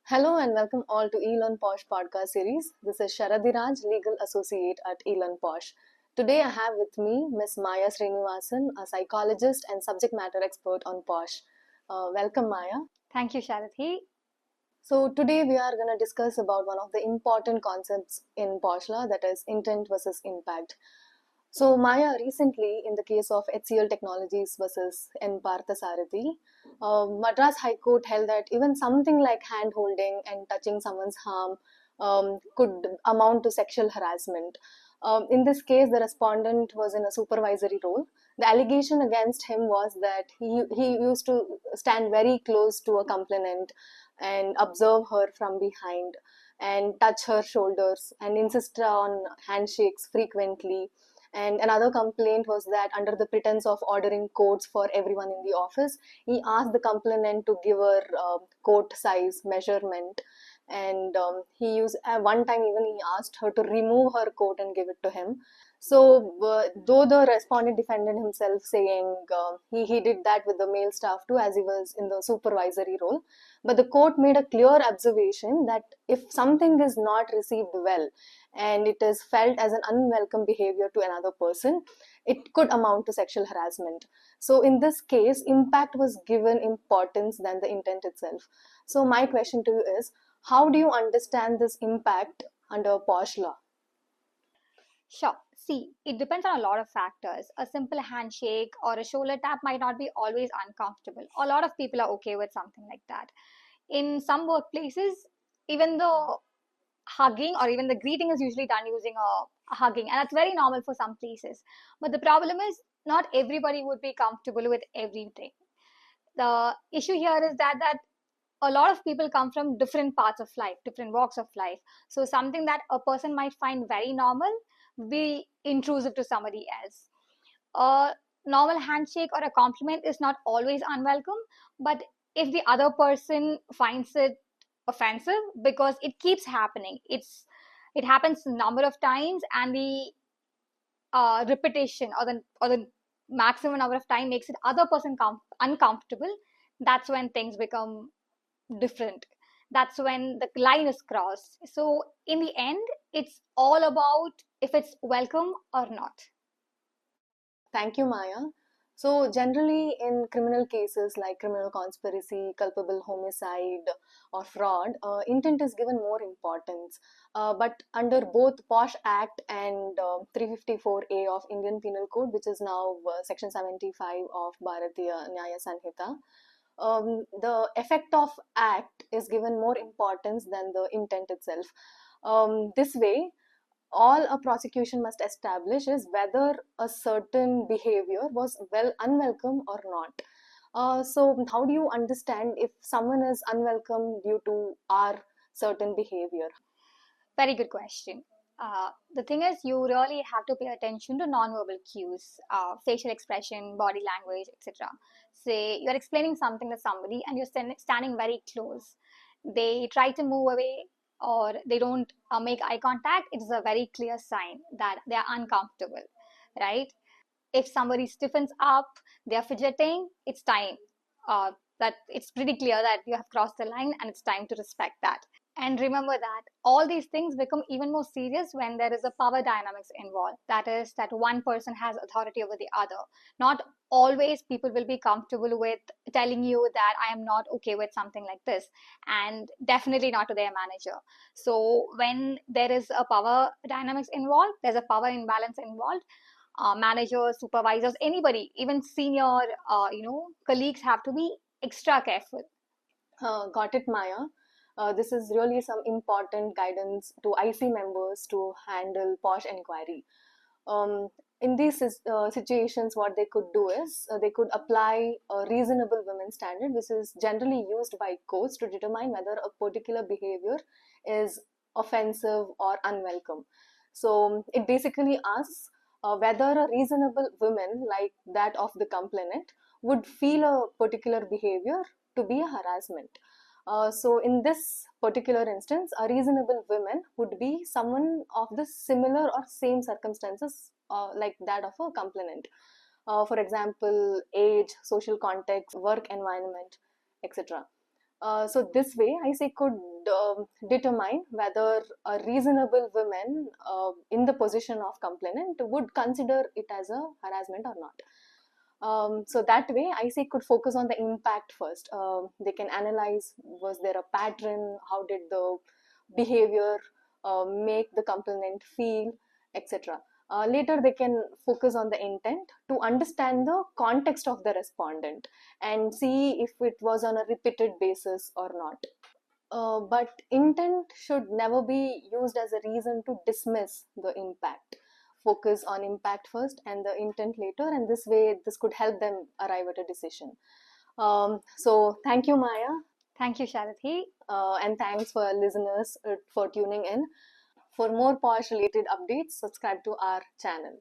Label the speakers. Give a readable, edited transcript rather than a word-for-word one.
Speaker 1: Hello and welcome all to eLearnPOSH podcast series. This is Sharadhi, Legal Associate at eLearnPOSH. Today I have with me Miss Maya Sreenivasan, a psychologist and subject matter expert on POSH. Welcome, Maya.
Speaker 2: Thank you, Sharadhi.
Speaker 1: So today we are going to discuss about one of the important concepts in POSH law, that is intent versus impact. So Maya, recently in the case of HCL Technologies versus N. Parthasarathi, Madras High Court held that even something like hand holding and touching someone's arm could amount to sexual harassment. In this case, the respondent was in a supervisory role. The allegation against him was that he used to stand very close to a complainant and observe her from behind and touch her shoulders and insist on handshakes frequently. And another complaint was that under the pretense of ordering coats for everyone in the office, he asked the complainant to give her coat size measurement. And he used one time even he asked her to remove her coat and give it to him. So though the respondent defended himself saying he did that with the male staff too, as he was in the supervisory role, but the court made a clear observation that if something is not received well and it is felt as an unwelcome behavior to another person, it could amount to sexual harassment. So in this case, impact was given importance than the intent itself. So my question to you is, how do you understand this impact under POSH law?
Speaker 2: Sure. See, it depends on a lot of factors. A simple handshake or a shoulder tap might not be always uncomfortable. A lot of people are okay with something like that. In some workplaces, even the hugging or even the greeting is usually done using a hugging, and that's very normal for some places. But the problem is, not everybody would be comfortable with everything. The issue here is that a lot of people come from different parts of life, different walks of life. So something that a person might find very normal be intrusive to somebody else. A normal handshake or a compliment is not always unwelcome, but if the other person finds it offensive because it keeps happening, it happens a number of times, and the repetition or the maximum number of time makes it other person uncomfortable. That's when things become different. That's when the line is crossed. So in the end, it's all about if it's welcome or not.
Speaker 1: Thank you, Maya. So, generally, in criminal cases like criminal conspiracy, culpable homicide, or fraud, intent is given more importance. But under both POSH Act and 354A of Indian Penal Code, which is now Section 75 of Bharatiya Nyaya Sanhita, the effect of act is given more importance than the intent itself. This way, all a prosecution must establish is whether a certain behavior was unwelcome or not. So how do you understand if someone is unwelcome due to our certain behavior?
Speaker 2: Very good question. The thing is, you really have to pay attention to non-verbal cues, facial expression, body language, etc. Say you're explaining something to somebody and you're standing very close. They try to move away or they don't make eye contact. It's a very clear sign that they are uncomfortable, right? If somebody stiffens up, they're fidgeting, it's time. That it's pretty clear that you have crossed the line and it's time to respect that. And remember that all these things become even more serious when there is a power dynamics involved. That is, that one person has authority over the other. Not always people will be comfortable with telling you that I am not okay with something like this, and definitely not to their manager. So when there is a power dynamics involved, there's a power imbalance involved. Managers, supervisors, anybody, even senior, colleagues have to be extra careful.
Speaker 1: Got it, Maya. This is really some important guidance to IC members to handle POSH inquiry. In these situations, what they could do is they could apply a reasonable women standard, which is generally used by courts to determine whether a particular behavior is offensive or unwelcome. So it basically asks whether a reasonable woman like that of the complainant would feel a particular behavior to be a harassment. So in this particular instance, a reasonable woman would be someone of the similar or same circumstances like that of a complainant. For example, age, social context, work environment, etc. So this way, IC could determine whether a reasonable woman in the position of complainant would consider it as a harassment or not. So that way, IC could focus on the impact first. They can analyze, was there a pattern? How did the behavior make the complainant feel, etc. Later, they can focus on the intent to understand the context of the respondent and see if it was on a repeated basis or not. But intent should never be used as a reason to dismiss the impact. Focus on impact first and the intent later, and this way, this could help them arrive at a decision. So, thank you, Maya,
Speaker 2: Thank you, Sharadhi.
Speaker 1: and thanks for listeners for tuning in. For more POSH related updates, subscribe to our channel.